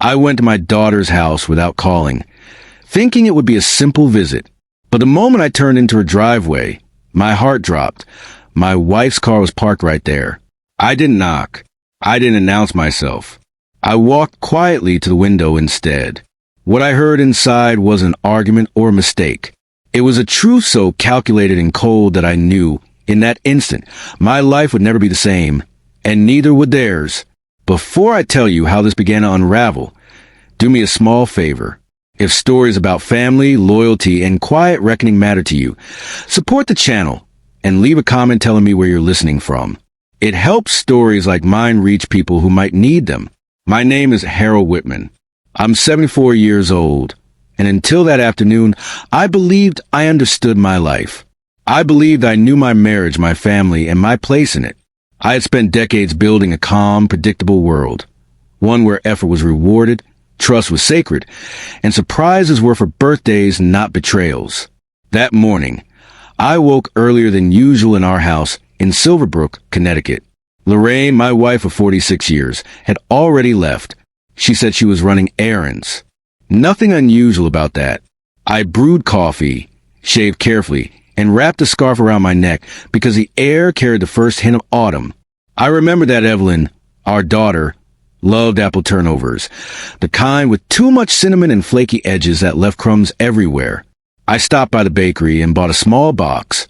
I went to my daughter's house without calling, thinking it would be a simple visit. But the moment I turned into her driveway, my heart dropped. My wife's car was parked right there. I didn't knock. I didn't announce myself. I walked quietly to the window instead. What I heard inside wasn't an argument or a mistake. It was a truth so calculated and cold that I knew, in that instant, my life would never be the same, and neither would theirs. Before I tell you how this began to unravel, do me a small favor. If stories about family, loyalty, and quiet reckoning matter to you, support the channel and leave a comment telling me where you're listening from. It helps stories like mine reach people who might need them. My name is Harold Whitman. I'm 74 years old, and until that afternoon, I believed I understood my life. I believed I knew my marriage, my family, and my place in it. I had spent decades building a calm, predictable world, one where effort was rewarded, trust was sacred, and surprises were for birthdays, not betrayals. That morning, I woke earlier than usual in our house in Silverbrook, Connecticut. Lorraine, my wife of 46 years, had already left. She said she was running errands. Nothing unusual about that. I brewed coffee, shaved carefully, and wrapped a scarf around my neck because the air carried the first hint of autumn. I remember that Evelyn, our daughter, loved apple turnovers, the kind with too much cinnamon and flaky edges that left crumbs everywhere. I stopped by the bakery and bought a small box,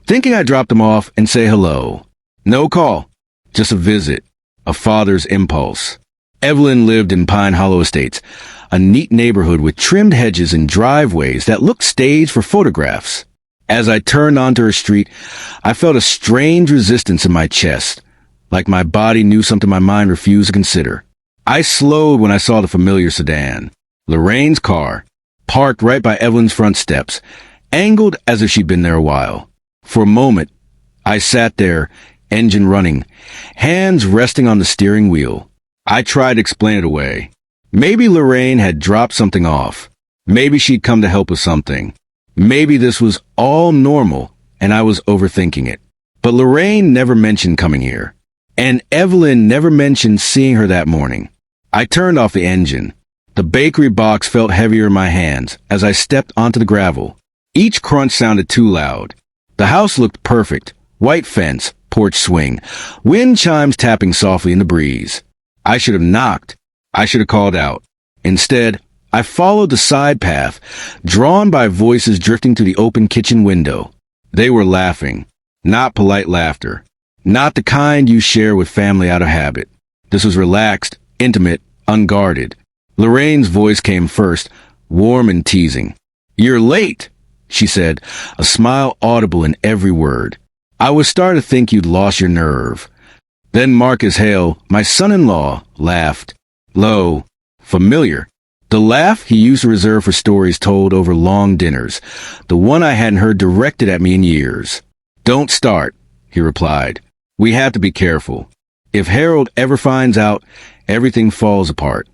thinking I'd drop them off and say hello. No call, just a visit, a father's impulse. Evelyn lived in Pine Hollow Estates, a neat neighborhood with trimmed hedges and driveways that looked staged for photographs. As I turned onto her street, I felt a strange resistance in my chest, like my body knew something my mind refused to consider. I slowed when I saw the familiar sedan, Lorraine's car, parked right by Evelyn's front steps, angled as if she'd been there a while. For a moment, I sat there, engine running, hands resting on the steering wheel. I tried to explain it away. Maybe Lorraine had dropped something off. Maybe she'd come to help with something. Maybe this was all normal, and I was overthinking it. But Lorraine never mentioned coming here. And Evelyn never mentioned seeing her that morning. I turned off the engine. The bakery box felt heavier in my hands as I stepped onto the gravel. Each crunch sounded too loud. The house looked perfect. White fence, porch swing, wind chimes tapping softly in the breeze. I should have knocked. I should have called out. Instead, I followed the side path, drawn by voices drifting to the open kitchen window. They were laughing. Not polite laughter. Not the kind you share with family out of habit. This was relaxed, intimate, unguarded. Lorraine's voice came first, warm and teasing. "You're late," she said, a smile audible in every word. "I was starting to think you'd lost your nerve." Then Marcus Hale, my son-in-law, laughed. Low, familiar. The laugh he used to reserve for stories told over long dinners, the one I hadn't heard directed at me in years. "Don't start," he replied. "We have to be careful. If Harold ever finds out, everything falls apart."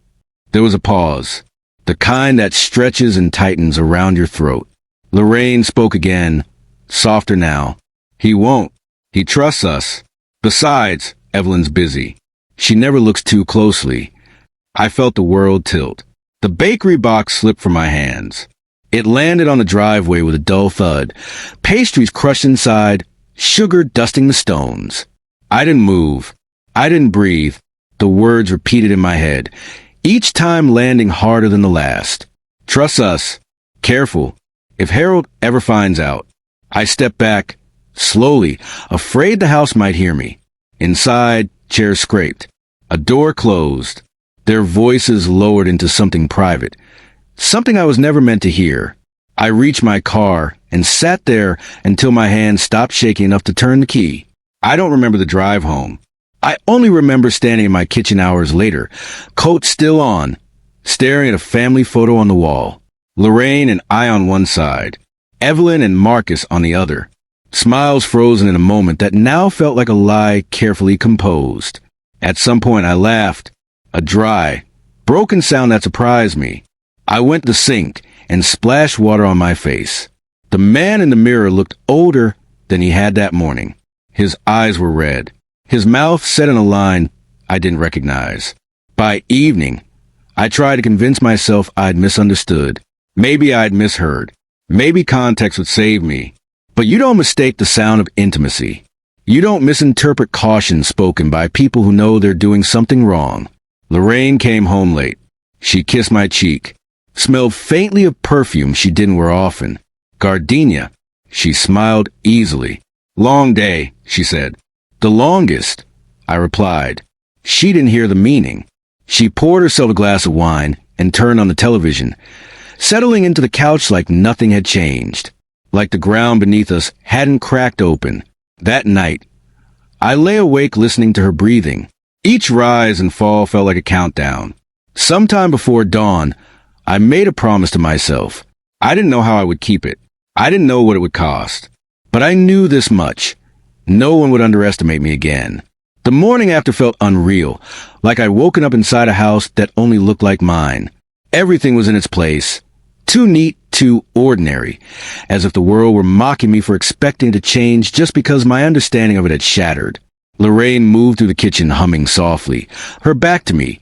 There was a pause, the kind that stretches and tightens around your throat. Lorraine spoke again, softer now. "He won't. He trusts us. Besides, Evelyn's busy. She never looks too closely." I felt the world tilt. The bakery box slipped from my hands. It landed on the driveway with a dull thud, pastries crushed inside, sugar dusting the stones. I didn't move. I didn't breathe. The words repeated in my head, each time landing harder than the last. "Trust us. Careful. If Harold ever finds out." I stepped back, slowly, afraid the house might hear me. Inside, chairs scraped. A door closed. Their voices lowered into something private, something I was never meant to hear. I reached my car and sat there until my hand stopped shaking enough to turn the key. I don't remember the drive home. I only remember standing in my kitchen hours later, coat still on, staring at a family photo on the wall. Lorraine and I on one side, Evelyn and Marcus on the other. Smiles frozen in a moment that now felt like a lie carefully composed. At some point I laughed. A dry, broken sound that surprised me. I went to the sink and splashed water on my face. The man in the mirror looked older than he had that morning. His eyes were red. His mouth set in a line I didn't recognize. By evening, I tried to convince myself I'd misunderstood. Maybe I'd misheard. Maybe context would save me. But you don't mistake the sound of intimacy. You don't misinterpret caution spoken by people who know they're doing something wrong. Lorraine came home late. She kissed my cheek. Smelled faintly of perfume she didn't wear often. Gardenia. She smiled easily. Long day, she said. The longest, I replied. She didn't hear the meaning. She poured herself a glass of wine and turned on the television, settling into the couch like nothing had changed, like the ground beneath us hadn't cracked open. That night, I lay awake listening to her breathing. Each rise and fall felt like a countdown. Sometime before dawn, I made a promise to myself. I didn't know how I would keep it. I didn't know what it would cost. But I knew this much. No one would underestimate me again. The morning after felt unreal, like I'd woken up inside a house that only looked like mine. Everything was in its place. Too neat, too ordinary, as if the world were mocking me for expecting to change just because my understanding of it had shattered. Lorraine moved through the kitchen humming softly, her back to me,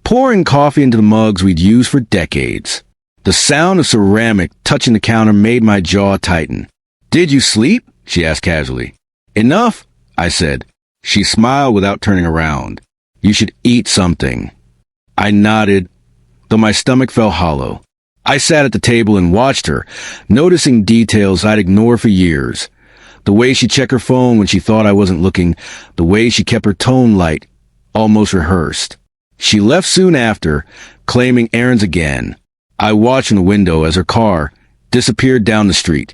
pouring coffee into the mugs we'd used for decades. The sound of ceramic touching the counter made my jaw tighten. "Did you sleep?" she asked casually. "Enough," I said. She smiled without turning around. "You should eat something." I nodded, though my stomach felt hollow. I sat at the table and watched her, noticing details I'd ignored for years. The way she checked her phone when she thought I wasn't looking, the way she kept her tone light, almost rehearsed. She left soon after, claiming errands again. I watched from the window as her car disappeared down the street,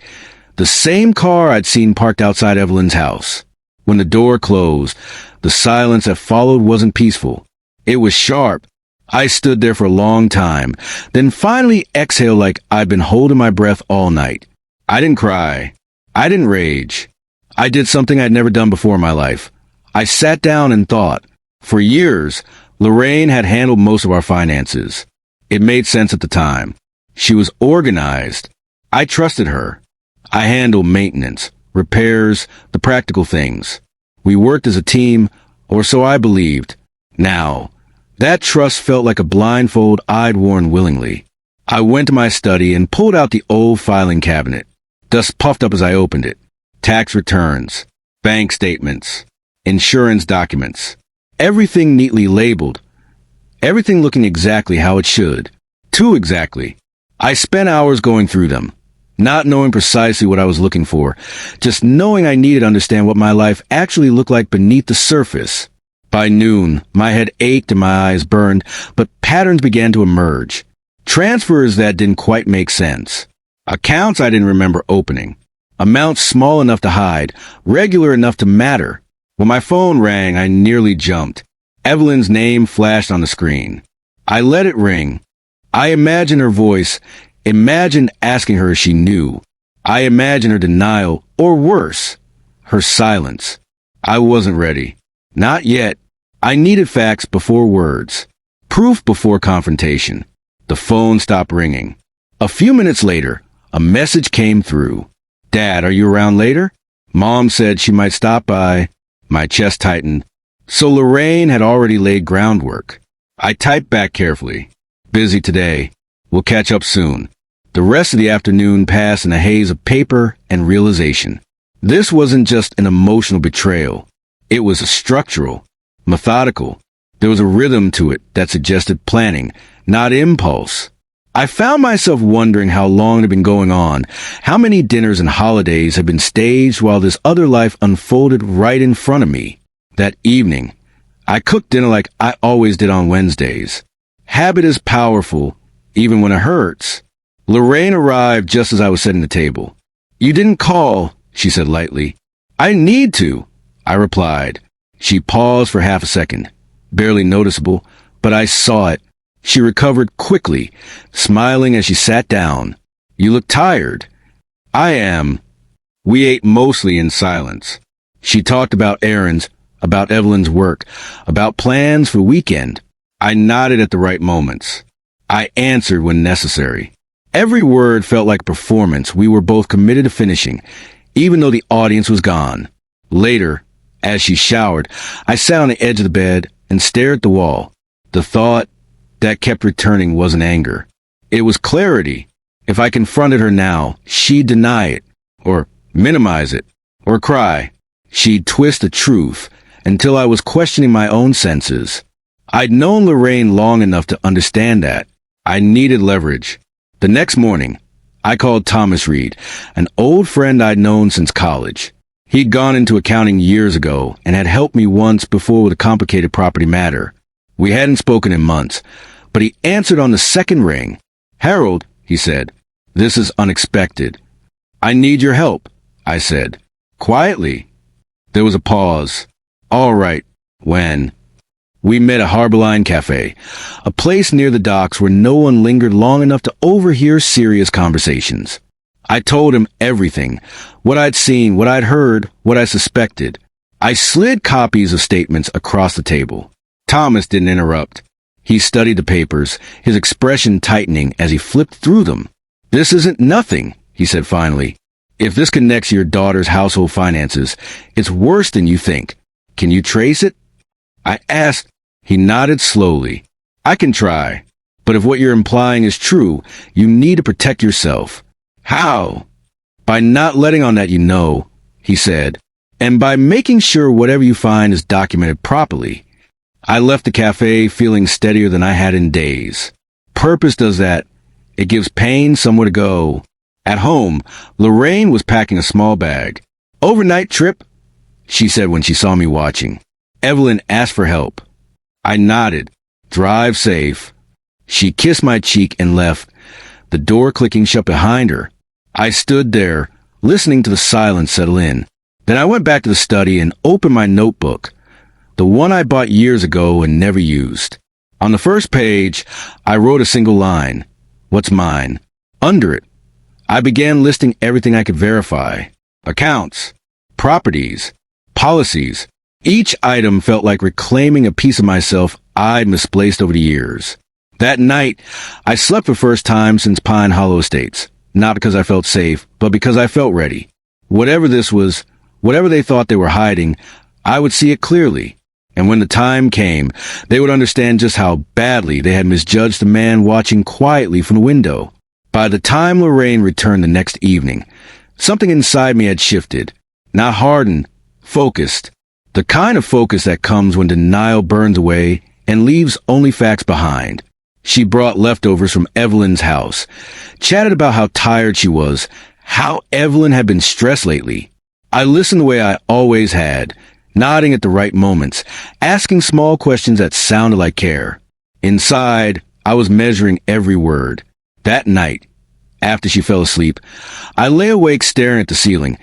the same car I'd seen parked outside Evelyn's house. When the door closed, the silence that followed wasn't peaceful. It was sharp. I stood there for a long time, then finally exhaled like I'd been holding my breath all night. I didn't cry. I didn't rage. I did something I'd never done before in my life. I sat down and thought. For years, Lorraine had handled most of our finances. It made sense at the time. She was organized. I trusted her. I handled maintenance, repairs, the practical things. We worked as a team, or so I believed. Now, that trust felt like a blindfold I'd worn willingly. I went to my study and pulled out the old filing cabinet. Dust puffed up as I opened it. Tax returns, bank statements, insurance documents. Everything neatly labeled. Everything looking exactly how it should. Too exactly. I spent hours going through them, not knowing precisely what I was looking for, just knowing I needed to understand what my life actually looked like beneath the surface. By noon, my head ached and my eyes burned, but patterns began to emerge. Transfers that didn't quite make sense. Accounts I didn't remember opening. Amounts small enough to hide, regular enough to matter. When my phone rang, I nearly jumped. Evelyn's name flashed on the screen. I let it ring. I imagined her voice, imagined asking her if she knew. I imagined her denial, or worse, her silence. I wasn't ready. Not yet. I needed facts before words. Proof before confrontation. The phone stopped ringing. A few minutes later, a message came through. "Dad, are you around later?" Mom said she might stop by. My chest tightened. So Lorraine had already laid groundwork. I typed back carefully. "Busy today. We'll catch up soon." The rest of the afternoon passed in a haze of paper and realization. This wasn't just an emotional betrayal. It was structural, methodical. There was a rhythm to it that suggested planning, not impulse. I found myself wondering how long it had been going on, how many dinners and holidays had been staged while this other life unfolded right in front of me. That evening, I cooked dinner like I always did on Wednesdays. Habit is powerful, even when it hurts. Lorraine arrived just as I was setting the table. "You didn't call," she said lightly. "I need to," I replied. She paused for half a second. Barely noticeable, but I saw it. She recovered quickly, smiling as she sat down. "You look tired." "I am." We ate mostly in silence. She talked about errands, about Evelyn's work, about plans for the weekend. I nodded at the right moments. I answered when necessary. Every word felt like a performance we were both committed to finishing, even though the audience was gone. Later, as she showered, I sat on the edge of the bed and stared at the wall. The thought, that kept returning wasn't anger. It was clarity. If I confronted her now, she'd deny it, or minimize it, or cry. She'd twist the truth until I was questioning my own senses. I'd known Lorraine long enough to understand that. I needed leverage. The next morning, I called Thomas Reed, an old friend I'd known since college. He'd gone into accounting years ago and had helped me once before with a complicated property matter. We hadn't spoken in months, but he answered on the second ring. "Harold," he said, "this is unexpected." "I need your help," I said, quietly. There was a pause. "All right, when?" We met at Harborline Cafe, a place near the docks where no one lingered long enough to overhear serious conversations. I told him everything, what I'd seen, what I'd heard, what I suspected. I slid copies of statements across the table. Thomas didn't interrupt. He studied the papers, his expression tightening as he flipped through them. "This isn't nothing," he said finally. "If this connects your daughter's household finances, it's worse than you think. Can you trace it?" I asked. He nodded slowly. "I can try. But if what you're implying is true, you need to protect yourself." "How?" "By not letting on that you know," he said, "and by making sure whatever you find is documented properly." I left the cafe feeling steadier than I had in days. Purpose does that. It gives pain somewhere to go. At home, Lorraine was packing a small bag. "Overnight trip?" she said when she saw me watching. Evelyn asked for help. I nodded. "Drive safe." She kissed my cheek and left, the door clicking shut behind her. I stood there, listening to the silence settle in. Then I went back to the study and opened my notebook, the one I bought years ago and never used. On the first page, I wrote a single line. "What's mine?" Under it, I began listing everything I could verify. Accounts, properties, policies. Each item felt like reclaiming a piece of myself I'd misplaced over the years. That night, I slept for the first time since Pine Hollow Estates. Not because I felt safe, but because I felt ready. Whatever this was, whatever they thought they were hiding, I would see it clearly. And when the time came, they would understand just how badly they had misjudged the man watching quietly from the window. By the time Lorraine returned the next evening, something inside me had shifted. Not hardened, focused. The kind of focus that comes when denial burns away and leaves only facts behind. She brought leftovers from Evelyn's house, chatted about how tired she was, how Evelyn had been stressed lately. I listened the way I always had, nodding at the right moments, asking small questions that sounded like care. Inside, I was measuring every word. That night, after she fell asleep, I lay awake staring at the ceiling,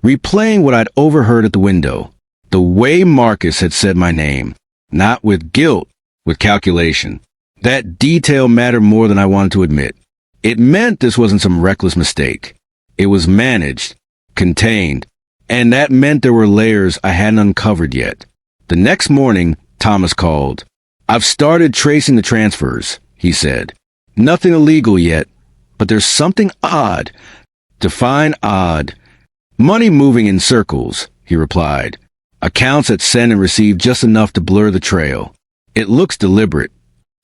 replaying what I'd overheard at the window. The way Marcus had said my name, not with guilt, with calculation. That detail mattered more than I wanted to admit. It meant this wasn't some reckless mistake. It was managed, contained, and that meant there were layers I hadn't uncovered yet. The next morning, Thomas called. "I've started tracing the transfers," he said. "Nothing illegal yet, but there's something odd." "Define odd." "Money moving in circles," he replied. "Accounts that send and receive just enough to blur the trail. It looks deliberate."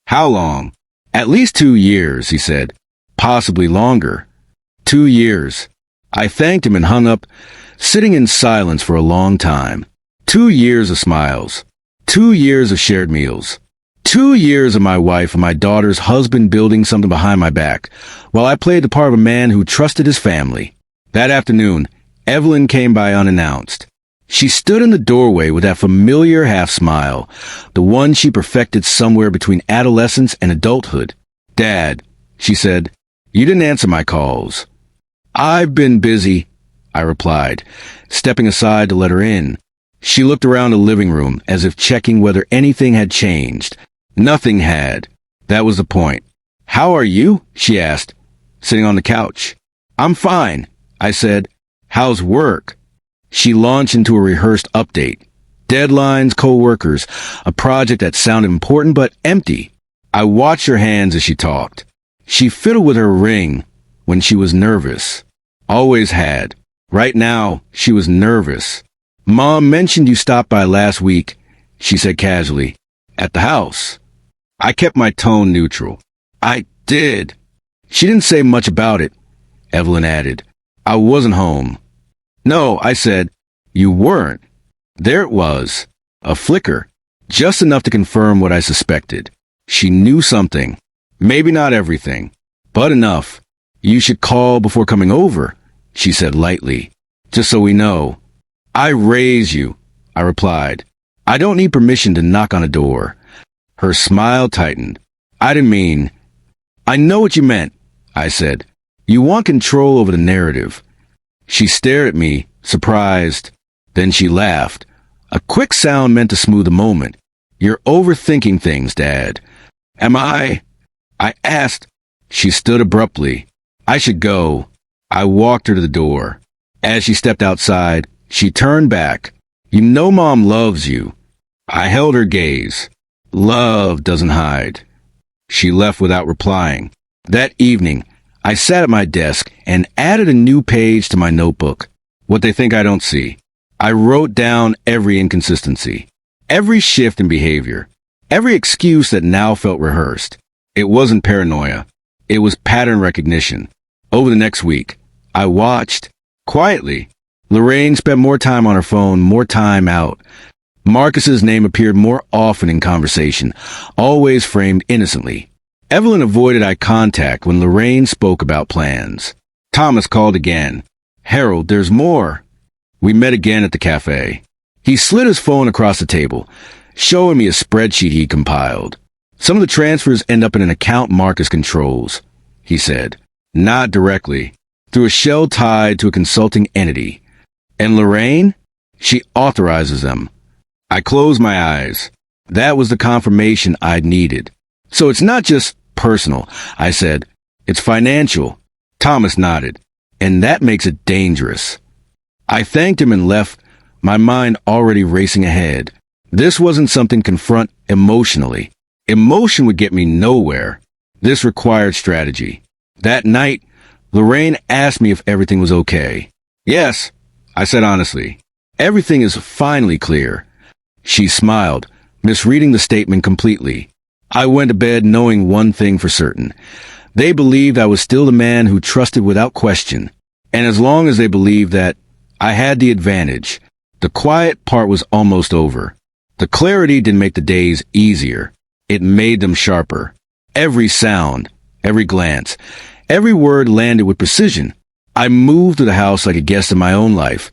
"How long?" "At least 2 years," he said. "Possibly longer." 2 years. I thanked him and hung up, sitting in silence for a long time. 2 years of smiles. 2 years of shared meals. 2 years of my wife and my daughter's husband building something behind my back, while I played the part of a man who trusted his family. That afternoon, Evelyn came by unannounced. She stood in the doorway with that familiar half-smile, the one she perfected somewhere between adolescence and adulthood. "Dad," she said, "you didn't answer my calls." "I've been busy," I replied, stepping aside to let her in. She looked around the living room as if checking whether anything had changed. Nothing had. That was the point. "How are you?" she asked, sitting on the couch. "I'm fine," I said. "How's work?" She launched into a rehearsed update. Deadlines, co-workers, a project that sounded important but empty. I watched her hands as she talked. She fiddled with her ring when she was nervous. Always had. Right now, she was nervous. "Mom mentioned you stopped by last week," she said casually. "At the house." I kept my tone neutral. I did. She didn't say much about it, Evelyn added. I wasn't home. No, I said. You weren't. There it was. A flicker. Just enough to confirm what I suspected. She knew something. Maybe not everything, but enough. You should call before coming over, she said lightly. Just so we know. I raise you, I replied. I don't need permission to knock on a door. Her smile tightened. I didn't mean. I know what you meant, I said. You want control over the narrative. She stared at me, surprised. Then she laughed. A quick sound meant to smooth the moment. You're overthinking things, Dad. Am I? I asked. She stood abruptly. I should go. I walked her to the door. As she stepped outside, she turned back. You know Mom loves you. I held her gaze. Love doesn't hide. She left without replying. That evening, I sat at my desk and added a new page to my notebook. What they think I don't see. I wrote down every inconsistency, every shift in behavior, every excuse that now felt rehearsed. It wasn't paranoia. It was pattern recognition. Over the next week, I watched, quietly. Lorraine spent more time on her phone, more time out. Marcus's name appeared more often in conversation, always framed innocently. Evelyn avoided eye contact when Lorraine spoke about plans. Thomas called again. Harold, there's more. We met again at the cafe. He slid his phone across the table, showing me a spreadsheet he compiled. Some of the transfers end up in an account Marcus controls, he said. Not directly. Through a shell tied to a consulting entity. And Lorraine? She authorizes them. I closed my eyes. That was the confirmation I'd needed. So it's not just personal, I said. It's financial. Thomas nodded. And that makes it dangerous. I thanked him and left, my mind already racing ahead. This wasn't something to confront emotionally. Emotion would get me nowhere. This required strategy. That night, Lorraine asked me if everything was okay. Yes, I said honestly. Everything is finally clear. She smiled, misreading the statement completely. I went to bed knowing one thing for certain. They believed I was still the man who trusted without question. And as long as they believed that, I had the advantage. The quiet part was almost over. The clarity didn't make the days easier. It made them sharper. Every sound, every glance, every word landed with precision. I moved through the house like a guest in my own life,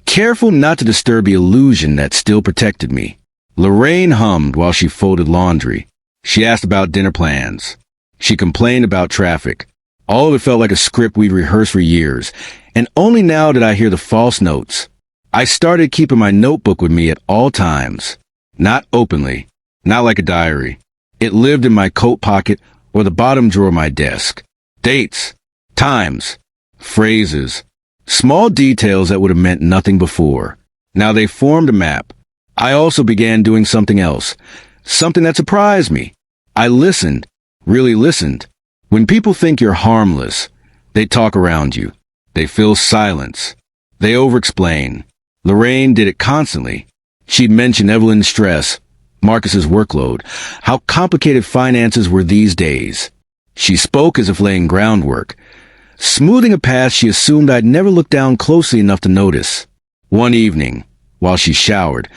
careful not to disturb the illusion that still protected me. Lorraine hummed while she folded laundry. She asked about dinner plans. She complained about traffic. All of it felt like a script we'd rehearsed for years, and only now did I hear the false notes. I started keeping my notebook with me at all times. Not openly, not like a diary. It lived in my coat pocket or the bottom drawer of my desk. Dates, times, phrases, small details that would have meant nothing before. Now they formed a map. I also began doing something else, something that surprised me. I listened, really listened. When people think you're harmless, they talk around you. They fill silence. They over-explain. Lorraine did it constantly. She'd mention Evelyn's stress, Marcus's workload, how complicated finances were these days. She spoke as if laying groundwork, smoothing a path she assumed I'd never looked down closely enough to notice. One evening, while she showered,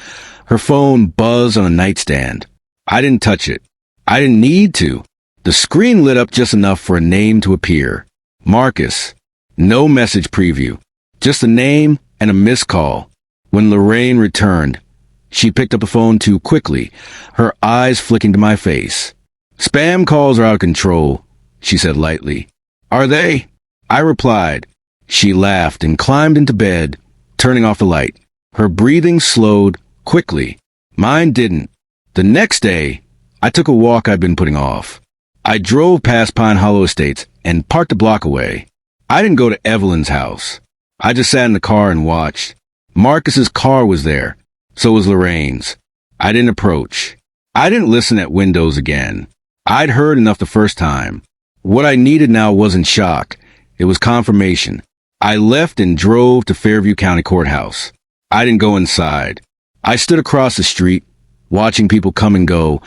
her phone buzzed on a nightstand. I didn't touch it. I didn't need to. The screen lit up just enough for a name to appear. Marcus. No message preview. Just a name and a missed call. When Lorraine returned, she picked up the phone too quickly, her eyes flicking to my face. Spam calls are out of control, she said lightly. Are they? I replied. She laughed and climbed into bed, turning off the light. Her breathing slowed quickly. Mine didn't. The next day, I took a walk I'd been putting off. I drove past Pine Hollow Estates and parked a block away. I didn't go to Evelyn's house. I just sat in the car and watched. Marcus's car was there. So was Lorraine's. I didn't approach. I didn't listen at windows again. I'd heard enough the first time. What I needed now wasn't shock. It was confirmation. I left and drove to Fairview County Courthouse. I didn't go inside. I stood across the street, watching people come and go,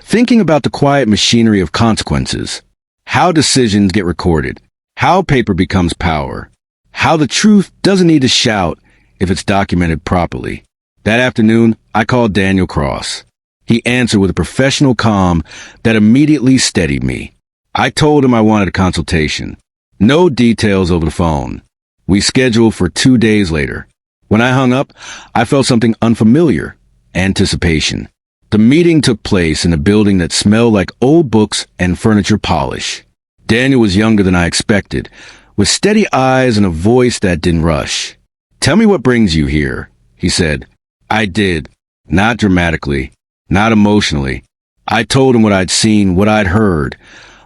thinking about the quiet machinery of consequences, how decisions get recorded, how paper becomes power, how the truth doesn't need to shout if it's documented properly. That afternoon, I called Daniel Cross. He answered with a professional calm that immediately steadied me. I told him I wanted a consultation. No details over the phone. We scheduled for 2 days later. When I hung up, I felt something unfamiliar. Anticipation. The meeting took place in a building that smelled like old books and furniture polish. Daniel was younger than I expected, with steady eyes and a voice that didn't rush. "Tell me what brings you here," he said. I did. Not dramatically. Not emotionally. I told him what I'd seen, what I'd heard,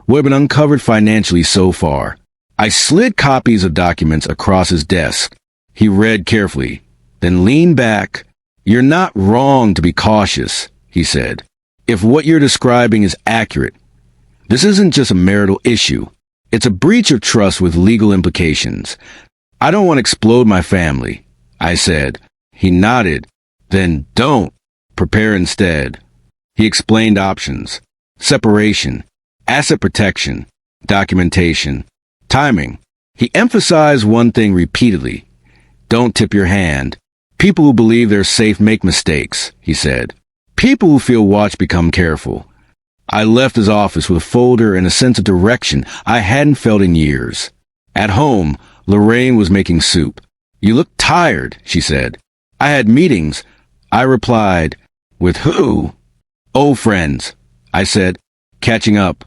what had been uncovered financially so far. I slid copies of documents across his desk. He read carefully, then leaned back. "You're not wrong to be cautious," he said, "if what you're describing is accurate. This isn't just a marital issue. It's a breach of trust with legal implications. I don't want to explode my family," I said. He nodded. "Then don't. Prepare instead." He explained options: separation, asset protection, documentation, timing. He emphasized one thing repeatedly: don't tip your hand. People who believe they're safe make mistakes, he said. People who feel watched become careful. I left his office with a folder and a sense of direction I hadn't felt in years. At home, Lorraine was making soup. "You look tired," she said. "I had meetings," I replied. "With who?" "Old friends," I said, "catching up."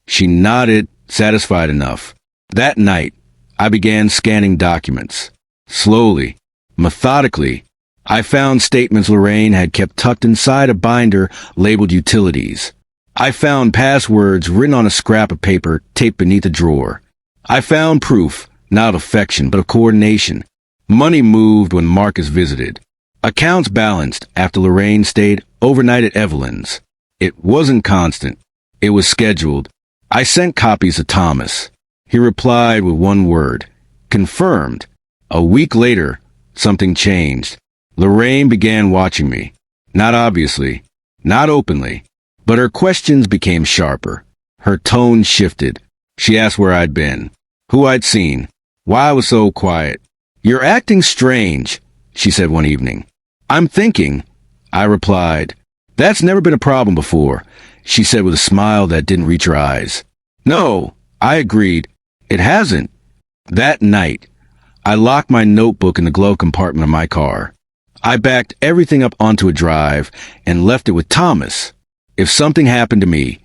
She nodded, satisfied enough. That night, I began scanning documents. Slowly, methodically, I found statements Lorraine had kept tucked inside a binder labeled utilities. I found passwords written on a scrap of paper taped beneath a drawer. I found proof, not of affection, but of coordination. Money moved when Marcus visited. Accounts balanced after Lorraine stayed overnight at Evelyn's. It wasn't constant. It was scheduled. I sent copies to Thomas. He replied with one word: confirmed. A week later, something changed. Lorraine began watching me. Not obviously, not openly, but her questions became sharper. Her tone shifted. She asked where I'd been, who I'd seen, why I was so quiet. "You're acting strange," she said one evening. "I'm thinking," I replied. "That's never been a problem before," she said with a smile that didn't reach her eyes. "No," I agreed. "It hasn't." That night, I locked my notebook in the glove compartment of my car. I backed everything up onto a drive and left it with Thomas. If something happened to me,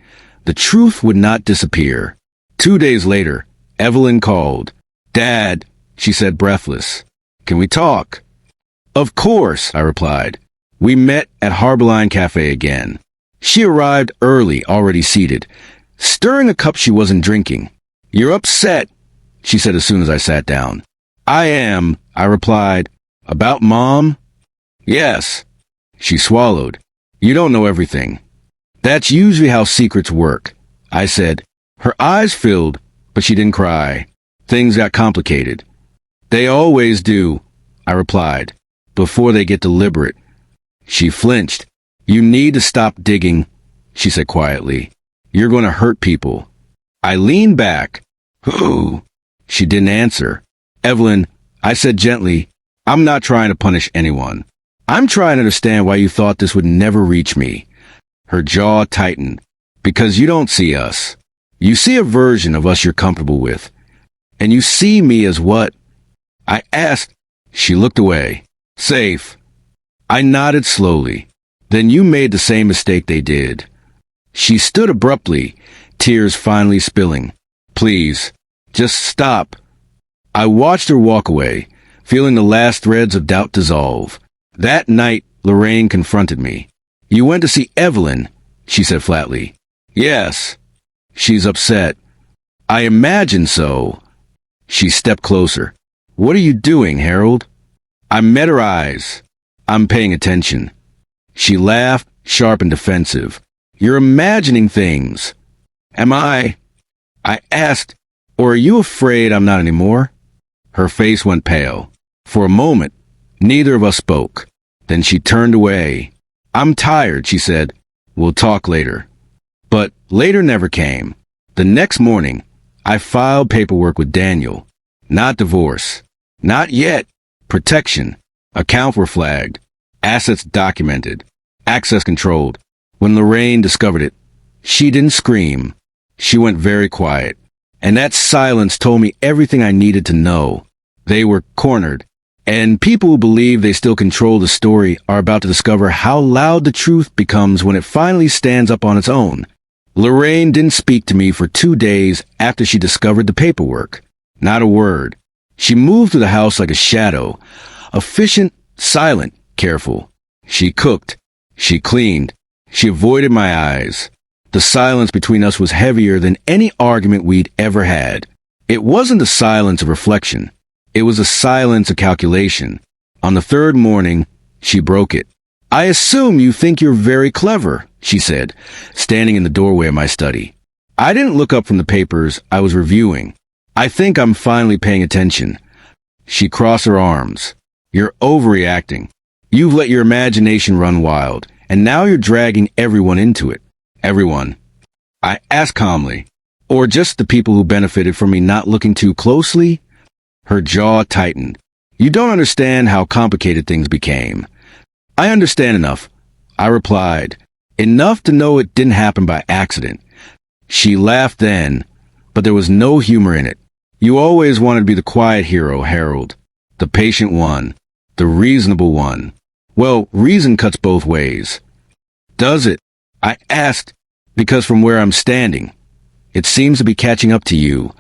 the truth would not disappear. 2 days later, Evelyn called. "Dad," she said, breathless. "Can we talk?" "Of course," I replied. We met at Harborline Cafe again. She arrived early, already seated, stirring a cup she wasn't drinking. "You're upset," she said as soon as I sat down. "I am," I replied. "About Mom?" "Yes." She swallowed. "You don't know everything." "That's usually how secrets work," I said. Her eyes filled, but she didn't cry. Things got complicated. "They always do," I replied, "before they get deliberate." She flinched. "You need to stop digging," she said quietly. "You're going to hurt people." I leaned back. "Who?" She didn't answer. "Evelyn," I said gently, "I'm not trying to punish anyone. I'm trying to understand why you thought this would never reach me." Her jaw tightened. "Because you don't see us. You see a version of us you're comfortable with. And you see me as what?" I asked. She looked away. "Safe." I nodded slowly. "Then you made the same mistake they did." She stood abruptly, tears finally spilling. "Please, just stop." I watched her walk away, feeling the last threads of doubt dissolve. That night, Lorraine confronted me. "You went to see Evelyn," she said flatly. "Yes." "She's upset." "I imagine so." She stepped closer. "What are you doing, Harold?" I met her eyes. "I'm paying attention." She laughed, sharp and defensive. "You're imagining things." "Am I?" I asked. "Or are you afraid I'm not anymore?" Her face went pale. For a moment, neither of us spoke. Then she turned away. I'm tired, she said. We'll talk later. But later never came. The next morning, I filed paperwork with Daniel. Not divorce. Not yet. Protection. Accounts were flagged. Assets documented. Access controlled. When Lorraine discovered it, she didn't scream. She went very quiet. And that silence told me everything I needed to know. They were cornered. And people who believe they still control the story are about to discover how loud the truth becomes when it finally stands up on its own. Lorraine didn't speak to me for 2 days after she discovered the paperwork. Not a word. She moved through the house like a shadow. Efficient, silent, careful. She cooked. She cleaned. She avoided my eyes. The silence between us was heavier than any argument we'd ever had. It wasn't the silence of reflection. It was a silence of calculation. On the third morning, she broke it. I assume you think you're very clever, she said, standing in the doorway of my study. I didn't look up from the papers I was reviewing. I think I'm finally paying attention. She crossed her arms. You're overreacting. You've let your imagination run wild, and now you're dragging everyone into it. Everyone. I asked calmly. Or just the people who benefited from me not looking too closely? Her jaw tightened. You don't understand how complicated things became. I understand enough, I replied. Enough to know it didn't happen by accident. She laughed then, but there was no humor in it. You always wanted to be the quiet hero, Harold. The patient one. The reasonable one. Well, reason cuts both ways. Does it? I asked, because from where I'm standing, it seems to be catching up to you.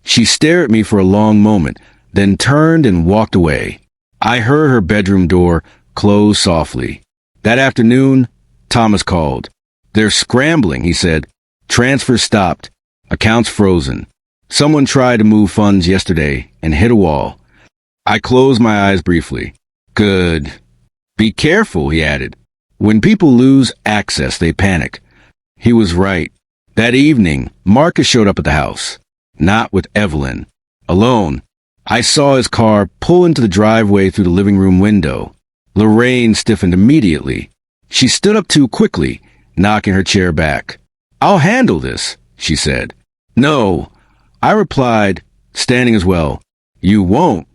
She stared at me for a long moment, then turned and walked away. I heard her bedroom door close softly. That afternoon, Thomas called. They're scrambling, he said. Transfer stopped. Accounts frozen. Someone tried to move funds yesterday and hit a wall. I closed my eyes briefly. Good. Be careful, he added. When people lose access, they panic. He was right. That evening, Marcus showed up at the house. Not with Evelyn. Alone. I saw his car pull into the driveway through the living room window. Lorraine stiffened immediately. She stood up too quickly, knocking her chair back. I'll handle this, she said. No, I replied, standing as well. You won't.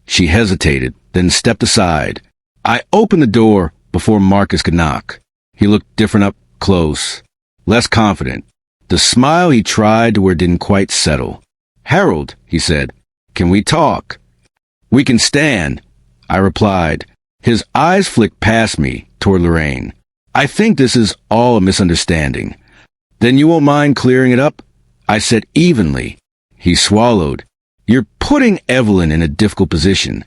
She hesitated, then stepped aside. I opened the door before Marcus could knock. He looked different up close, less confident. The smile he tried to wear didn't quite settle. Harold, he said, can we talk? We can stand, I replied. His eyes flicked past me toward Lorraine. I think this is all a misunderstanding. Then you won't mind clearing it up? I said evenly. He swallowed. You're putting Evelyn in a difficult position.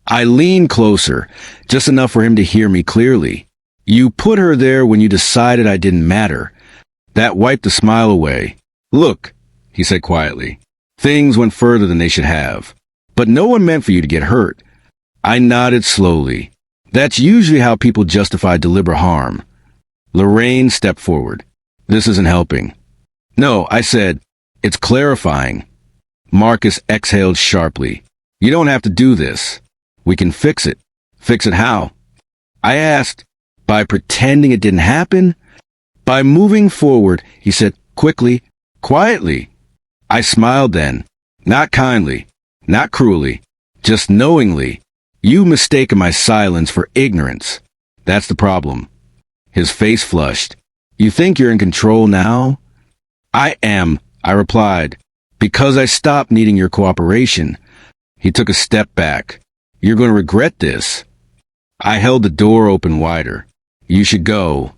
I leaned closer, just enough for him to hear me clearly. You put her there when you decided I didn't matter. That wiped the smile away. Look, he said quietly. Things went further than they should have. But no one meant for you to get hurt. I nodded slowly. That's usually how people justify deliberate harm. Lorraine stepped forward. This isn't helping. No, I said, it's clarifying. Marcus exhaled sharply. You don't have to do this. We can fix it. Fix it how? I asked. By pretending it didn't happen? By moving forward, he said quickly, quietly. I smiled then. Not kindly, not cruelly, just knowingly. You've mistaken my silence for ignorance. That's the problem. His face flushed. You think you're in control now? I am, I replied, because I stopped needing your cooperation. He took a step back. You're going to regret this. I held the door open wider. You should go.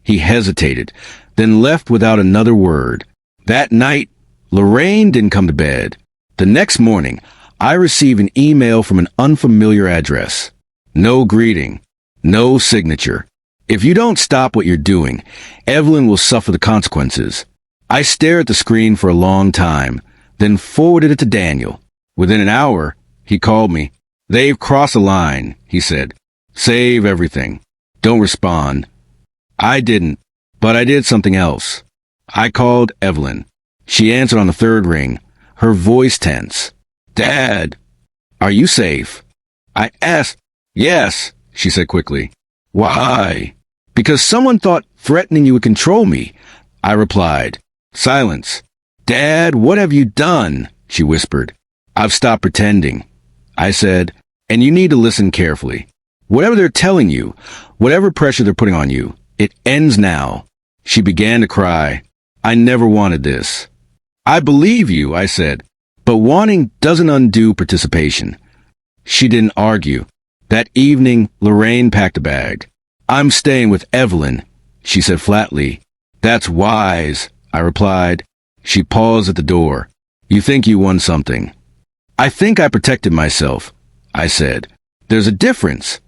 He hesitated, then left without another word. That night, Lorraine didn't come to bed. The next morning, I received an email from an unfamiliar address. No greeting. No signature. If you don't stop what you're doing, Evelyn will suffer the consequences. I stared at the screen for a long time, then forwarded it to Daniel. Within an hour, he called me. They've crossed a line, he said. Save everything. Don't respond. I didn't, but I did something else. I called Evelyn. She answered on the third ring, her voice tense. Dad, are you safe? I asked. Yes, she said quickly. Why? Because someone thought threatening you would control me, I replied. Silence. Dad, what have you done? She whispered. I've stopped pretending. I said, and you need to listen carefully. Whatever they're telling you, whatever pressure they're putting on you, it ends now. She began to cry. I never wanted this. I believe you, I said, but wanting doesn't undo participation. She didn't argue. That evening, Lorraine packed a bag. I'm staying with Evelyn, she said flatly. That's wise, I replied. She paused at the door. You think you won something. I think I protected myself, I said. There's a difference.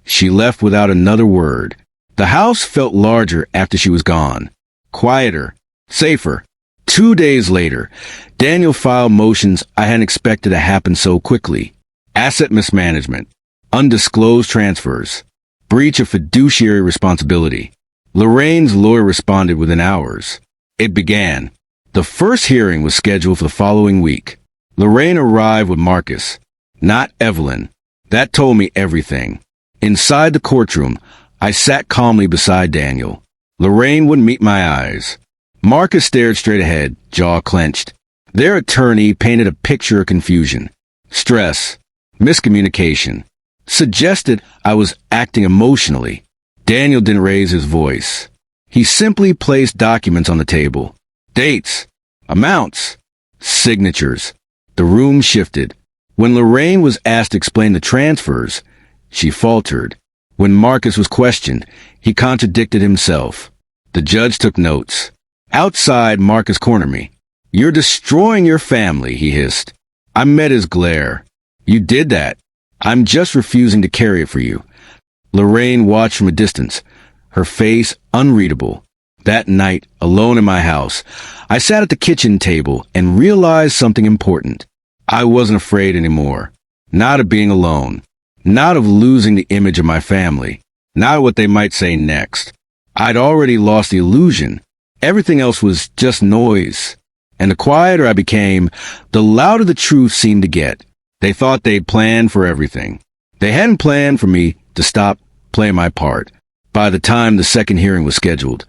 She left without another word. The house felt larger after she was gone. Quieter, safer. 2 days later, Daniel filed motions I hadn't expected to happen so quickly. Asset mismanagement, undisclosed transfers, breach of fiduciary responsibility. Lorraine's lawyer responded within hours. It began. The first hearing was scheduled for the following week. Lorraine arrived with Marcus, not Evelyn. That told me everything. Inside the courtroom, I sat calmly beside Daniel. Lorraine wouldn't meet my eyes. Marcus stared straight ahead, jaw clenched. Their attorney painted a picture of confusion, stress, miscommunication, suggested I was acting emotionally. Daniel didn't raise his voice. He simply placed documents on the table. Dates, amounts, signatures. The room shifted. When Lorraine was asked to explain the transfers, she faltered. When Marcus was questioned, he contradicted himself. The judge took notes. Outside, Marcus cornered me. You're destroying your family, he hissed. I met his glare. You did that. I'm just refusing to carry it for you. Lorraine watched from a distance, her face unreadable. That night, alone in my house, I sat at the kitchen table and realized something important. I wasn't afraid anymore. Not of being alone. Not of losing the image of my family. Not what they might say next. I'd already lost the illusion. Everything else was just noise. And the quieter I became, the louder the truth seemed to get. They thought they'd planned for everything. They hadn't planned for me to stop playing my part. By the time the second hearing was scheduled,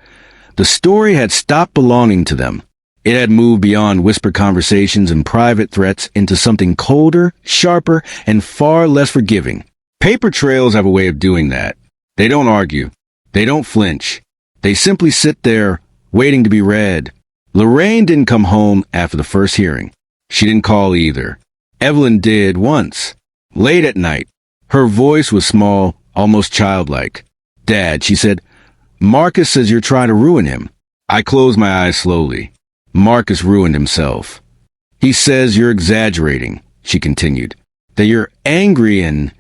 the story had stopped belonging to them. It had moved beyond whispered conversations and private threats into something colder, sharper, and far less forgiving. Paper trails have a way of doing that. They don't argue. They don't flinch. They simply sit there, waiting to be read. Lorraine didn't come home after the first hearing. She didn't call either. Evelyn did once. Late at night. Her voice was small, almost childlike. Dad, she said, Marcus says you're trying to ruin him. I closed my eyes slowly. Marcus ruined himself. He says you're exaggerating, she continued. That you're angry and...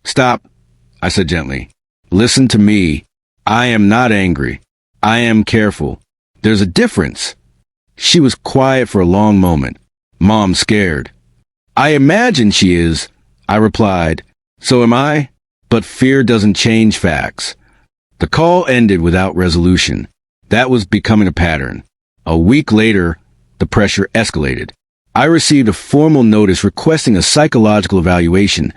Stop, I said gently. Listen to me. I am not angry. I am careful. There's a difference. She was quiet for a long moment. Mom scared. I imagine she is, I replied. So am I. But fear doesn't change facts. The call ended without resolution. That was becoming a pattern. A week later, the pressure escalated. I received a formal notice requesting a psychological evaluation,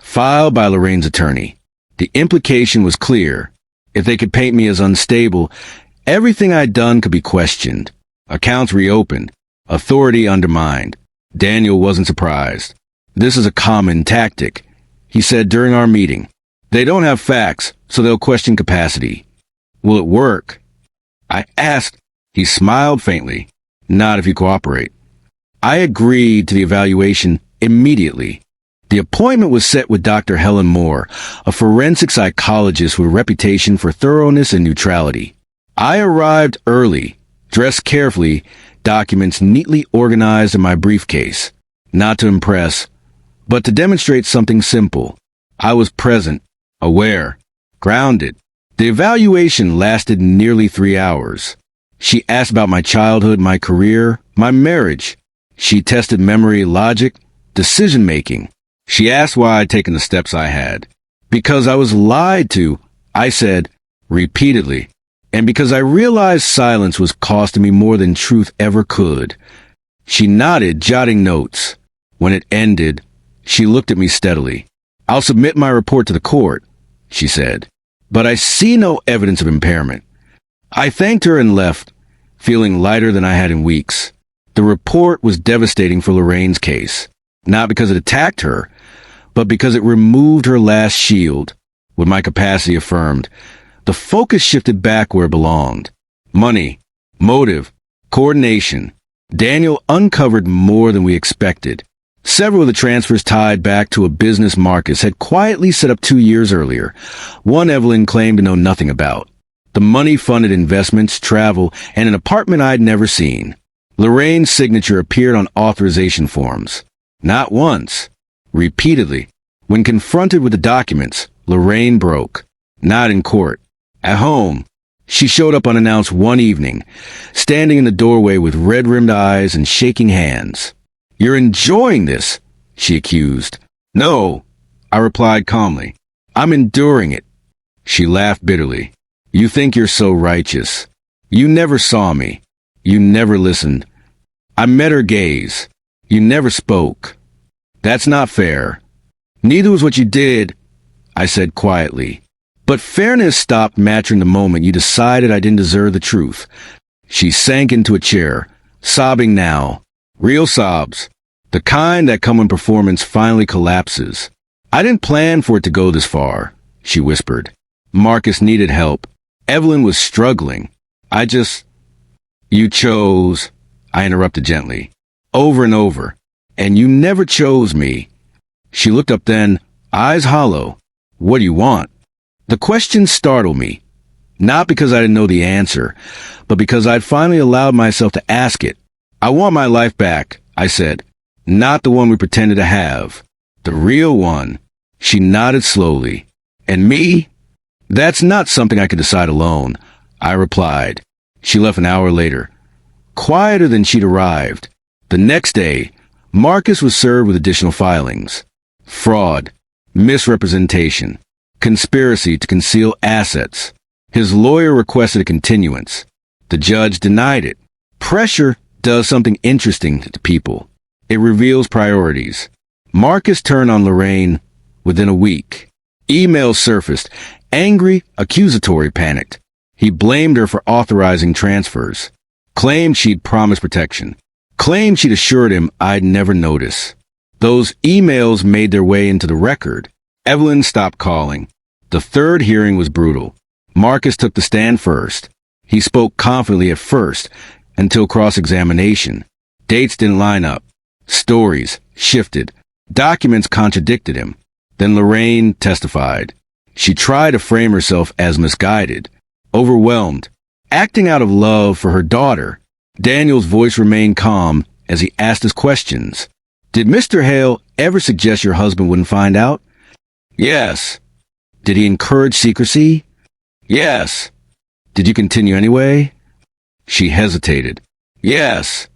filed by Lorraine's attorney. The implication was clear. If they could paint me as unstable, everything I'd done could be questioned. Accounts reopened. Authority undermined. Daniel wasn't surprised. This is a common tactic, he said during our meeting. They don't have facts, so they'll question capacity. Will it work? I asked. He smiled faintly. Not if you cooperate. I agreed to the evaluation immediately. The appointment was set with Dr. Helen Moore, a forensic psychologist with a reputation for thoroughness and neutrality. I arrived early, dressed carefully, documents neatly organized in my briefcase. Not to impress, but to demonstrate something simple. I was present, aware, grounded. The evaluation lasted nearly 3 hours. She asked about my childhood, my career, my marriage. She tested memory, logic, decision-making. She asked why I'd taken the steps I had. Because I was lied to, I said, repeatedly. And because I realized silence was costing me more than truth ever could. She nodded, jotting notes. When it ended, she looked at me steadily. I'll submit my report to the court, she said. but I see no evidence of impairment. I thanked her and left, feeling lighter than I had in weeks. The report was devastating for Lorraine's case, not because it attacked her, but because it removed her last shield. With my capacity affirmed, the focus shifted back where it belonged. Money, motive, coordination. Daniel uncovered more than we expected. Several of the transfers tied back to a business Marcus had quietly set up 2 years earlier. One Evelyn claimed to know nothing about. The money funded investments, travel, and an apartment I'd never seen. Lorraine's signature appeared on authorization forms. Not once. Repeatedly. When confronted with the documents, Lorraine broke. Not in court. At home. She showed up unannounced one evening, standing in the doorway with red-rimmed eyes and shaking hands. "You're enjoying this," she accused. "No," I replied calmly. "I'm enduring it." She laughed bitterly. "You think you're so righteous. You never saw me. You never listened. I met her gaze. You never spoke. That's not fair." "Neither was what you did," I said quietly. "But fairness stopped matching the moment you decided I didn't deserve the truth." She sank into a chair, sobbing now. Real sobs. The kind that come when performance finally collapses. "I didn't plan for it to go this far," she whispered. "Marcus needed help. Evelyn was struggling. You chose," I interrupted gently, "over and over. And you never chose me." She looked up then, eyes hollow. "What do you want?" The question startled me, not because I didn't know the answer, but because I'd finally allowed myself to ask it. "I want my life back," I said. "Not the one we pretended to have. The real one." She nodded slowly. "And me? That's not something I could decide alone," I replied. She left an hour later, quieter than she'd arrived. The next day, Marcus was served with additional filings. Fraud, misrepresentation, conspiracy to conceal assets. His lawyer requested a continuance. The judge denied it. Pressure does something interesting to people. It reveals priorities. Marcus turned on Lorraine within a week. Emails surfaced. Angry, accusatory, panicked. He blamed her for authorizing transfers. Claimed she'd promised protection. Claimed she'd assured him I'd never notice. Those emails made their way into the record. Evelyn stopped calling. The third hearing was brutal. Marcus took the stand first. He spoke confidently at first, until cross-examination. Dates didn't line up. Stories shifted. Documents contradicted him. Then Lorraine testified. She tried to frame herself as misguided, overwhelmed, acting out of love for her daughter. Daniel's voice remained calm as he asked his questions. "Did Mr. Hale ever suggest your husband wouldn't find out?" "Yes." "Did he encourage secrecy?" "Yes." "Did you continue anyway?" She hesitated. "Yes."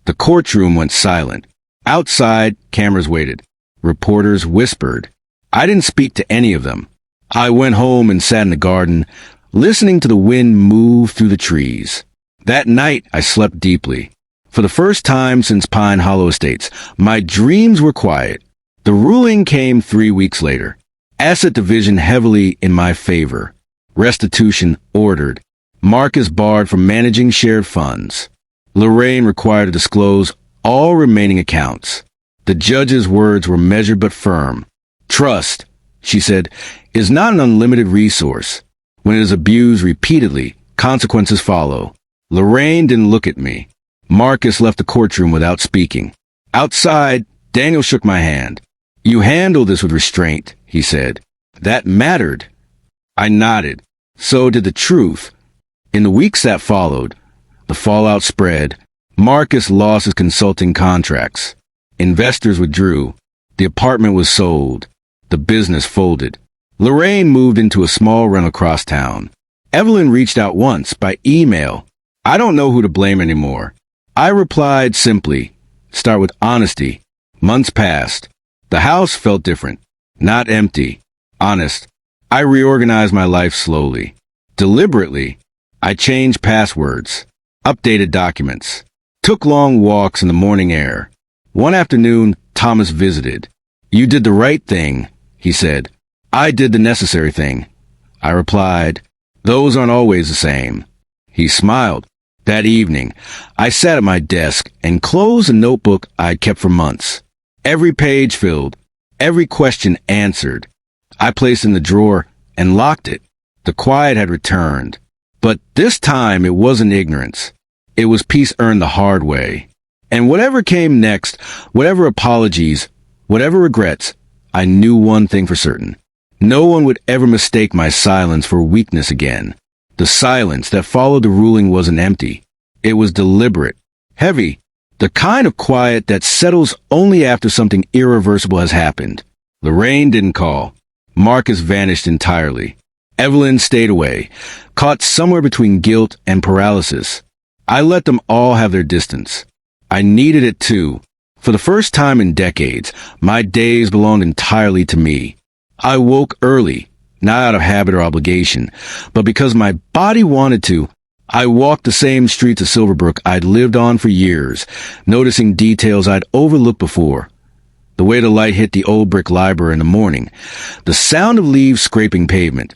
The courtroom went silent. Outside, cameras waited. Reporters whispered. I didn't speak to any of them. I went home and sat in the garden, listening to the wind move through the trees. That night, I slept deeply. For the first time since Pine Hollow Estates, my dreams were quiet. The ruling came 3 weeks later. Asset division heavily in my favor. Restitution ordered. Marcus barred from managing shared funds. Lorraine required to disclose all remaining accounts. The judge's words were measured but firm. Trust, she said, is not an unlimited resource. When it is abused repeatedly, consequences follow. Lorraine didn't look at me. Marcus left the courtroom without speaking. Outside, Daniel shook my hand. You handled this with restraint, he said. That mattered. I nodded. So did the truth. In the weeks that followed, the fallout spread. Marcus lost his consulting contracts. Investors withdrew. The apartment was sold. The business folded. Lorraine moved into a small rental across town. Evelyn reached out once by email. I don't know who to blame anymore. I replied simply, start with honesty. Months passed. The house felt different. Not empty. Honest. I reorganized my life slowly. Deliberately. I changed passwords. Updated documents. Took long walks in the morning air. One afternoon, Thomas visited. You did the right thing, he said. I did the necessary thing. I replied. Those aren't always the same. He smiled. That evening, I sat at my desk and closed a notebook I'd kept for months. Every page filled, every question answered. I placed it in the drawer and locked it. The quiet had returned. But this time it wasn't ignorance. It was peace earned the hard way. And whatever came next, whatever apologies, whatever regrets, I knew one thing for certain. No one would ever mistake my silence for weakness again. The silence that followed the ruling wasn't empty. It was deliberate, heavy, the kind of quiet that settles only after something irreversible has happened. Lorraine didn't call. Marcus vanished entirely. Evelyn stayed away, caught somewhere between guilt and paralysis. I let them all have their distance. I needed it too. For the first time in decades, my days belonged entirely to me. I woke early, not out of habit or obligation, but because my body wanted to. I walked the same streets of Silverbrook I'd lived on for years, noticing details I'd overlooked before. The way the light hit the old brick library in the morning, the sound of leaves scraping pavement,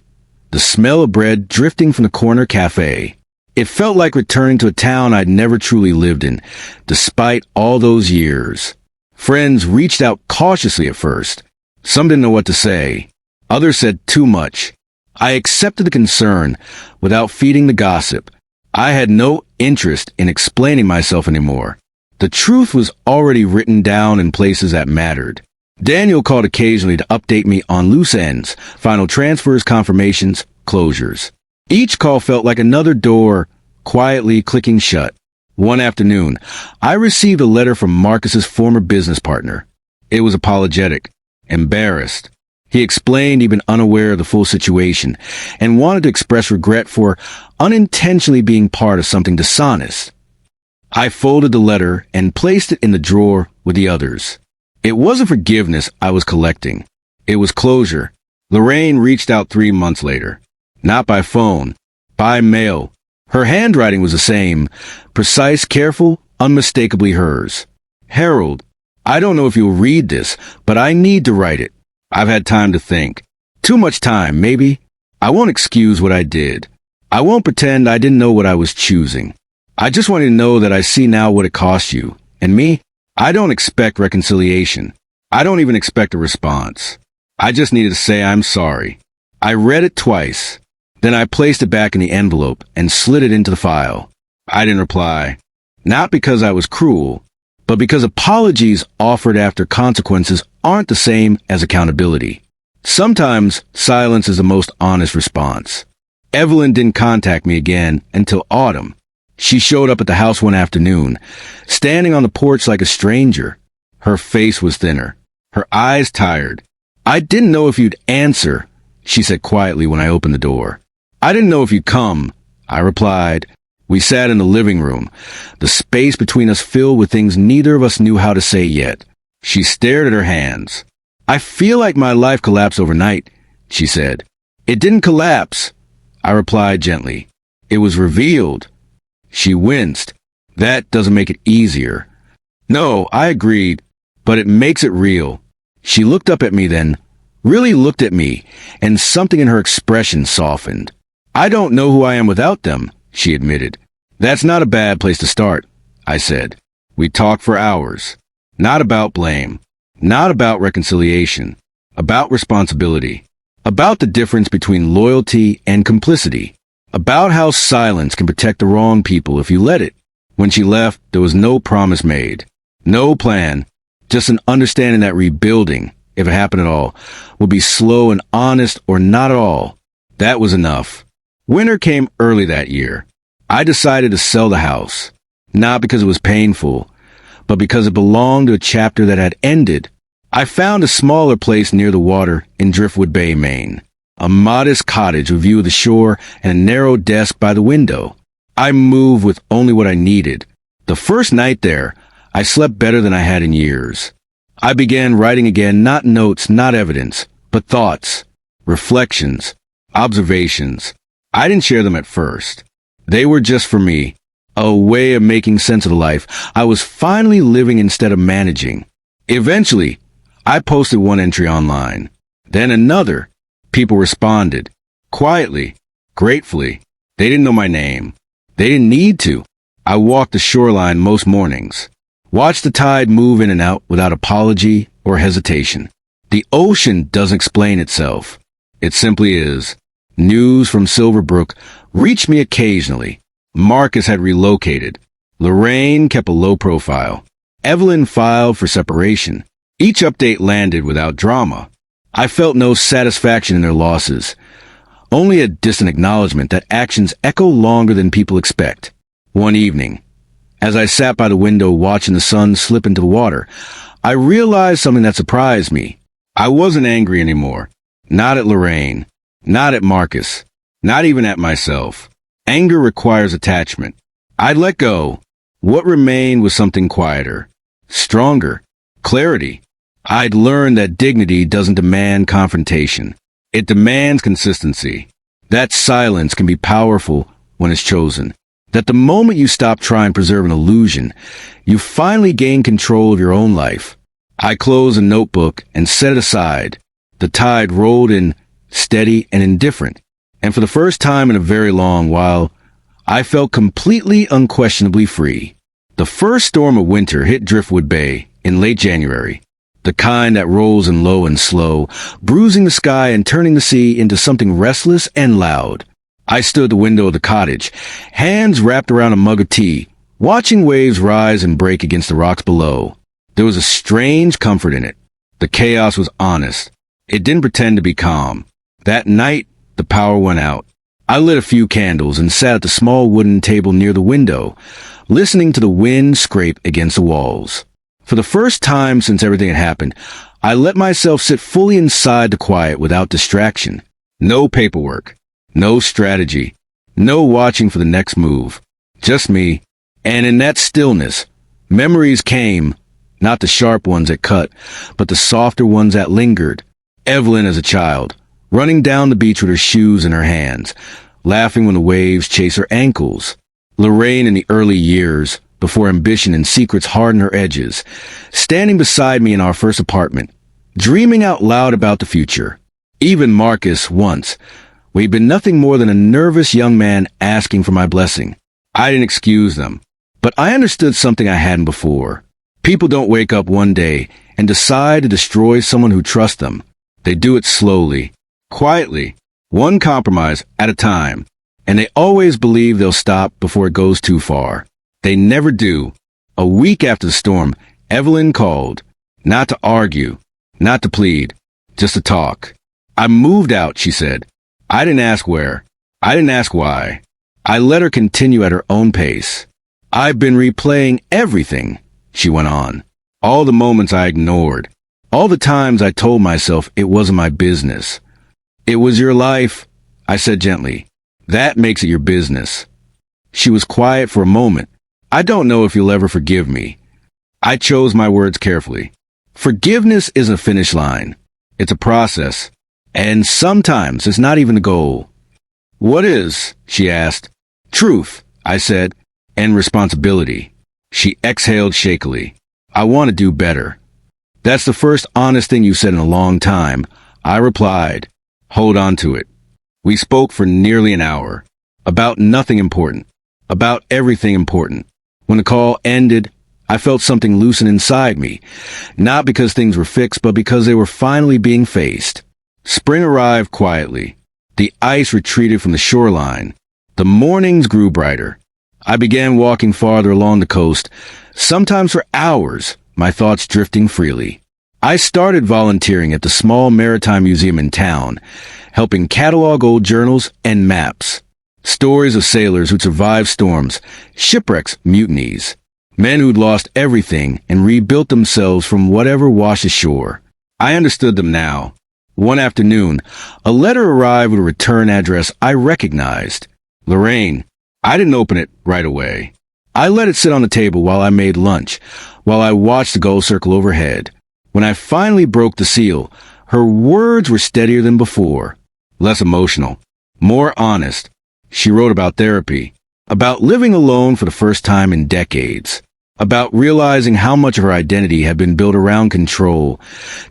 the smell of bread drifting from the corner cafe. It felt like returning to a town I'd never truly lived in, despite all those years. Friends reached out cautiously at first. Some didn't know what to say. Others said too much. I accepted the concern without feeding the gossip. I had no interest in explaining myself anymore. The truth was already written down in places that mattered. Daniel called occasionally to update me on loose ends, final transfers, confirmations, closures. Each call felt like another door quietly clicking shut. One afternoon, I received a letter from Marcus's former business partner. It was apologetic, embarrassed. He explained he'd been unaware of the full situation and wanted to express regret for unintentionally being part of something dishonest. I folded the letter and placed it in the drawer with the others. It wasn't forgiveness I was collecting. It was closure. Lorraine reached out 3 months later. Not by phone, by mail. Her handwriting was the same, precise, careful, unmistakably hers. Harold, I don't know if you'll read this, but I need to write it. I've had time to think. Too much time, maybe. I won't excuse what I did. I won't pretend I didn't know what I was choosing. I just want you to know that I see now what it cost you. And me? I don't expect reconciliation. I don't even expect a response. I just needed to say I'm sorry. I read it twice. Then I placed it back in the envelope and slid it into the file. I didn't reply. Not because I was cruel, but because apologies offered after consequences aren't the same as accountability. Sometimes silence is the most honest response. Evelyn didn't contact me again until autumn. She showed up at the house one afternoon, standing on the porch like a stranger. Her face was thinner, her eyes tired. I didn't know if you'd answer, she said quietly when I opened the door. I didn't know if you'd come, I replied. We sat in the living room, the space between us filled with things neither of us knew how to say yet. She stared at her hands. I feel like my life collapsed overnight, she said. It didn't collapse, I replied gently. It was revealed. She winced. That doesn't make it easier. No, I agreed, but it makes it real. She looked up at me then, really looked at me, and something in her expression softened. I don't know who I am without them, she admitted. That's not a bad place to start, I said. We talked for hours. Not about blame. Not about reconciliation. About responsibility. About the difference between loyalty and complicity. About how silence can protect the wrong people if you let it. When she left, there was no promise made. No plan. Just an understanding that rebuilding, if it happened at all, would be slow and honest or not at all. That was enough. Winter came early that year. I decided to sell the house. Not because it was painful, but because it belonged to a chapter that had ended. I found a smaller place near the water in Driftwood Bay, Maine. A modest cottage with view of the shore and a narrow desk by the window. I moved with only what I needed. The first night there, I slept better than I had in years. I began writing again, not notes, not evidence, but thoughts, reflections, observations. I didn't share them at first. They were just for me, a way of making sense of the life I was finally living instead of managing. Eventually, I posted one entry online, then another. People responded. Quietly, gratefully. They didn't know my name. They didn't need to. I walked the shoreline most mornings. Watched the tide move in and out without apology or hesitation. The ocean doesn't explain itself. It simply is. News from Silverbrook reached me occasionally. Marcus had relocated. Lorraine kept a low profile. Evelyn filed for separation. Each update landed without drama. I felt no satisfaction in their losses. Only a distant acknowledgement that actions echo longer than people expect. One evening, as I sat by the window watching the sun slip into the water, I realized something that surprised me. I wasn't angry anymore. Not at Lorraine. Not at Marcus. Not even at myself. Anger requires attachment. I'd let go. What remained was something quieter. Stronger. Clarity. I'd learned that dignity doesn't demand confrontation. It demands consistency. That silence can be powerful when it's chosen. That the moment you stop trying to preserve an illusion, you finally gain control of your own life. I closed a notebook and set it aside. The tide rolled in, steady and indifferent. And for the first time in a very long while, I felt completely, unquestionably free. The first storm of winter hit Driftwood Bay in late January. The kind that rolls in low and slow, bruising the sky and turning the sea into something restless and loud. I stood at the window of the cottage, hands wrapped around a mug of tea, watching waves rise and break against the rocks below. There was a strange comfort in it. The chaos was honest. It didn't pretend to be calm. That night, the power went out. I lit a few candles and sat at the small wooden table near the window, listening to the wind scrape against the walls. For the first time since everything had happened, I let myself sit fully inside the quiet without distraction. No paperwork. No strategy. No watching for the next move. Just me. And in that stillness, memories came, not the sharp ones that cut, but the softer ones that lingered. Evelyn as a child, running down the beach with her shoes in her hands, laughing when the waves chased her ankles. Lorraine in the early years, before ambition and secrets hardened her edges, standing beside me in our first apartment, dreaming out loud about the future. Even Marcus once. We'd been nothing more than a nervous young man asking for my blessing. I didn't excuse them, but I understood something I hadn't before. People don't wake up one day and decide to destroy someone who trusts them. They do it slowly, quietly, one compromise at a time, and they always believe they'll stop before it goes too far. They never do. A week after the storm, Evelyn called, not to argue, not to plead, just to talk. I moved out, she said. I didn't ask where. I didn't ask why. I let her continue at her own pace. I've been replaying everything, she went on. All the moments I ignored. All the times I told myself it wasn't my business. It was your life, I said gently. That makes it your business. She was quiet for a moment. I don't know if you'll ever forgive me. I chose my words carefully. Forgiveness isn't a finish line. It's a process. And sometimes it's not even the goal. What is? She asked. Truth, I said, and responsibility. She exhaled shakily. I want to do better. That's the first honest thing you said in a long time. I replied. Hold on to it. We spoke for nearly an hour. About nothing important. About everything important. When the call ended, I felt something loosen inside me. Not because things were fixed, but because they were finally being faced. Spring arrived quietly. The ice retreated from the shoreline. The mornings grew brighter. I began walking farther along the coast, sometimes for hours, my thoughts drifting freely. I started volunteering at the small maritime museum in town, helping catalog old journals and maps. Stories of sailors who'd survived storms, shipwrecks, mutinies. Men who'd lost everything and rebuilt themselves from whatever washed ashore. I understood them now. One afternoon, a letter arrived with a return address I recognized. Lorraine. I didn't open it right away. I let it sit on the table while I made lunch, while I watched the gull circle overhead. When I finally broke the seal, her words were steadier than before. Less emotional. More honest. She wrote about therapy. About living alone for the first time in decades. About realizing how much of her identity had been built around control.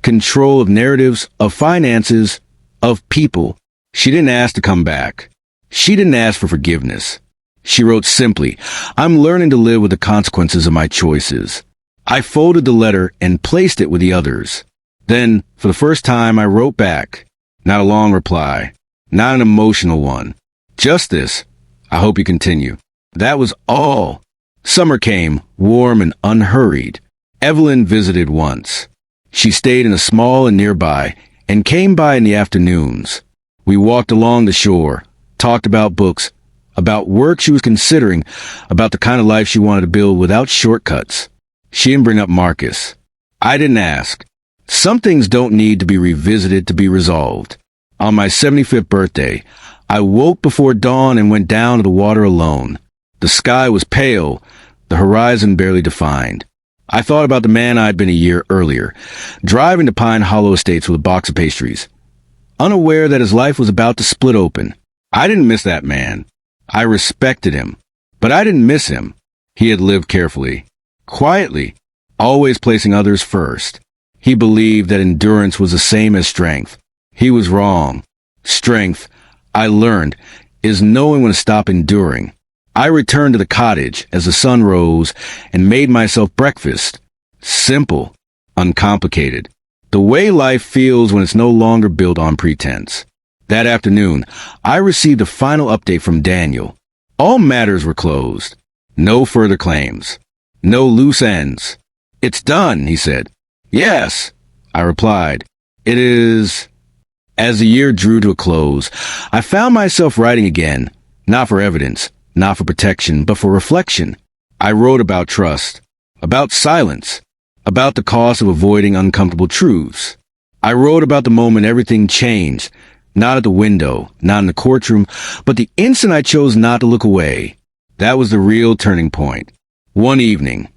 Control of narratives, of finances, of people. She didn't ask to come back. She didn't ask for forgiveness. She wrote simply, "I'm learning to live with the consequences of my choices." I folded the letter and placed it with the others. Then, for the first time, I wrote back. Not a long reply. Not an emotional one. Just this: "I hope you continue." That was all. Summer came, warm and unhurried. Evelyn visited once. She stayed in a small inn nearby and came by in the afternoons. We walked along the shore, talked about books, about work she was considering, about the kind of life she wanted to build without shortcuts. She didn't bring up Marcus. I didn't ask. Some things don't need to be revisited to be resolved. On my 75th birthday, I woke before dawn and went down to the water alone. The sky was pale, the horizon barely defined. I thought about the man I'd been a year earlier, driving to Pine Hollow Estates with a box of pastries, unaware that his life was about to split open. I didn't miss that man. I respected him, but I didn't miss him. He had lived carefully, quietly, always placing others first. He believed that endurance was the same as strength. He was wrong. Strength, I learned, is knowing when to stop enduring. I returned to the cottage as the sun rose and made myself breakfast. Simple, uncomplicated. The way life feels when it's no longer built on pretense. That afternoon, I received a final update from Daniel. All matters were closed. No further claims. No loose ends. "It's done," he said. "Yes," I replied. "It is." As the year drew to a close, I found myself writing again, not for evidence, not for protection, but for reflection. I wrote about trust, about silence, about the cost of avoiding uncomfortable truths. I wrote about the moment everything changed, not at the window, not in the courtroom, but the instant I chose not to look away. That was the real turning point. One evening,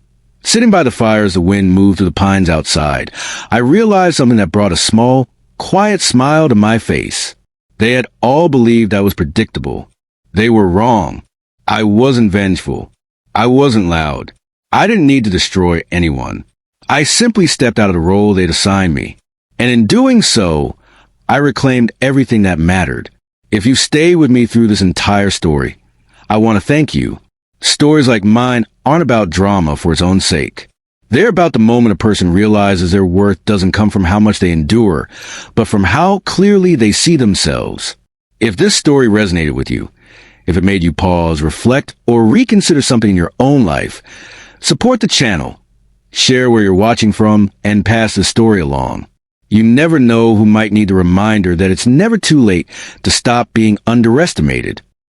sitting by the fire as the wind moved through the pines outside, I realized something that brought a small, quiet smile to my face. They had all believed I was predictable. They were wrong. I wasn't vengeful. I wasn't loud. I didn't need to destroy anyone. I simply stepped out of the role they'd assigned me. And in doing so, I reclaimed everything that mattered. If you stayed with me through this entire story, I want to thank you. Stories like mine aren't about drama for its own sake. They're about the moment a person realizes their worth doesn't come from how much they endure, but from how clearly they see themselves. If this story resonated with you, if it made you pause, reflect, or reconsider something in your own life, support the channel, share where you're watching from, and pass the story along. You never know who might need the reminder that it's never too late to stop being underestimated.